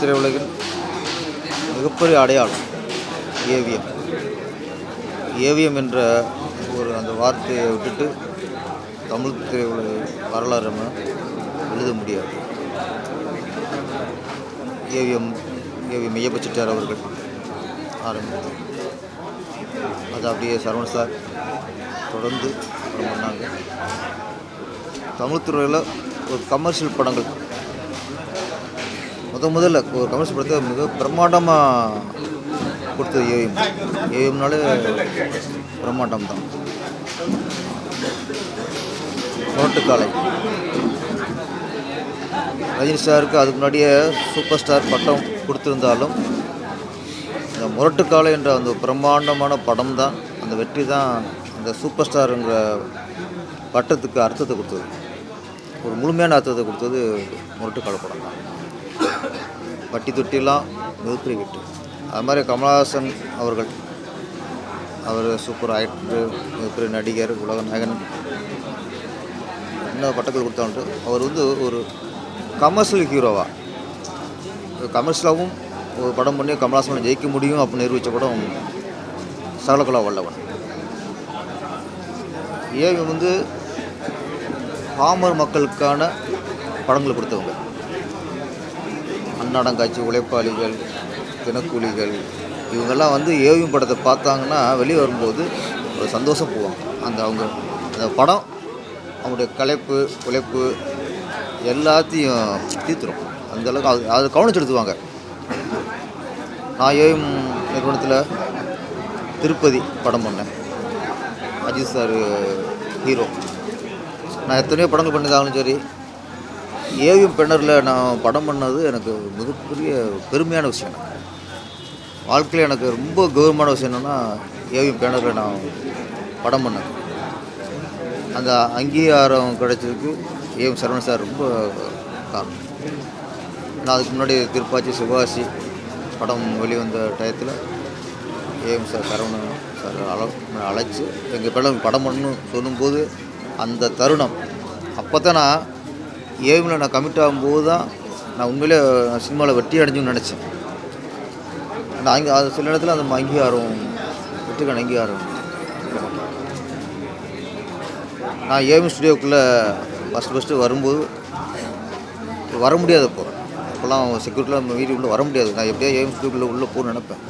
திரையுலகில் மிகப்பெரிய அடையாளம் ஏவிஎம். ஏவிஎம் என்ற அந்த வார்த்தையை விட்டுட்டு தமிழ் திரையுலக வரலாறு நம்ம எழுத முடியாது. ஏவிஎம் ஐயப்ப செட்டியார் அவர்கள் ஆரம்பித்தார். அது அப்படியே சரவணன் சார் தொடர்ந்து படம் பண்ணாங்க. தமிழ் துறையில் ஒரு கமர்ஷியல் படங்கள் முதல்ல ஒரு கமர்ஷியல் படத்தை மிக பிரம்மாண்டமாக கொடுத்தது ஏவிஎம். ஏவிஎம்னாலே பிரம்மாண்டம் தான். முரட்டுக்காலை ரஜினி சாருக்கு அதுக்கு முன்னாடியே சூப்பர் ஸ்டார் பட்டம் கொடுத்துருந்தாலும் இந்த முரட்டுக்காலை என்ற அந்த பிரம்மாண்டமான படம் தான், அந்த வெற்றி தான் அந்த சூப்பர் ஸ்டாருங்கிற பட்டத்துக்கு அர்த்தத்தை கொடுத்தது. ஒரு முழுமையான அர்த்தத்தை கொடுத்தது முரட்டுக்காலை படம் தான். பட்டி தொட்டிலாம் மிகப்பெரிய வெற்றி. அது மாதிரி கமலஹாசன் அவர்கள், அவர் சூப்பர் ஆக்டர், மிகப்பெரிய நடிகர், உலக நாயகன், என்ன பட்டங்கள் கொடுத்தாலும் அவர் ஒரு கமர்ஷியல் ஹீரோவாக, கமர்ஷியலாகவும் ஒரு படம் பண்ணி கமலஹாசனை ஜெயிக்க முடியும் அப்படின்னு நிரூபித்த படம் சகலகலா வல்லவன். ஏவிஎம் பாமர் மக்களுக்கான படங்களை கொடுத்தவங்க. அன்னாடங்காட்சி, உழைப்பாளிகள், தினக்கூலிகள், இவங்கெல்லாம் ஏவிஎம் படத்தை பார்த்தாங்கன்னா வெளியே வரும்போது ஒரு சந்தோஷம் போவாங்க. அந்த படம் அவங்களுடைய களைப்பு, உழைப்பு எல்லாத்தையும் தீர்த்துரும். அந்தளவுக்கு அதை கவனிச்சு எடுத்துவாங்க. நான் ஏவிஎம் நிறுவனத்தில் திருப்பதி படம் பண்ணேன். Ajith sir hero. நான் எத்தனையோ படங்கள் பண்ணியிருந்தாலும் சரி, ஏவிஎம் பெண்ணரில் நான் படம் பண்ணது எனக்கு மிகப்பெரிய பெருமையான விஷயம். வாழ்க்கையில் எனக்கு ரொம்ப கௌரவமான விஷயம் என்னென்னா, ஏவிஎம் பெண்ணரில் நான் படம் பண்ணேன். அந்த அங்கீகாரம் கிடைச்சதுக்கு ஏவிஎம் சரவணன் சார் ரொம்ப காரணம். நான் அதுக்கு முன்னாடி திருப்பாச்சி, சிவாசி படம் வெளிவந்த டயத்தில் ஏவிஎம் சார் சரவணன் சார் அழைச்சி எங்கள் படம் பண்ணணும்னு சொல்லும்போது அந்த தருணம், அப்போ தான் நான் ஏவிஎம்மில் நான் கமிட் ஆகும்போது தான் நான் உண்மையிலே சினிமாவில் வெற்றி அடைஞ்சுன்னு நினச்சேன். நான் அது சில இடத்துல அந்த அங்கீகாரம், வெற்றிக்கான அங்கீகாரம். நான் ஏவிஎம் ஸ்டுடியோக்குள்ளே ஃபஸ்ட்டு வரும்போது வர முடியாது. அப்போல்லாம் செக்யூரிட்டியில் நம்ம வீட்டுக்குள்ளே வர முடியாது. நான் எப்படியா ஏவிஎம் ஸ்டுடியோக்குள்ளே உள்ளே போகணுன்னு நினைப்பேன்.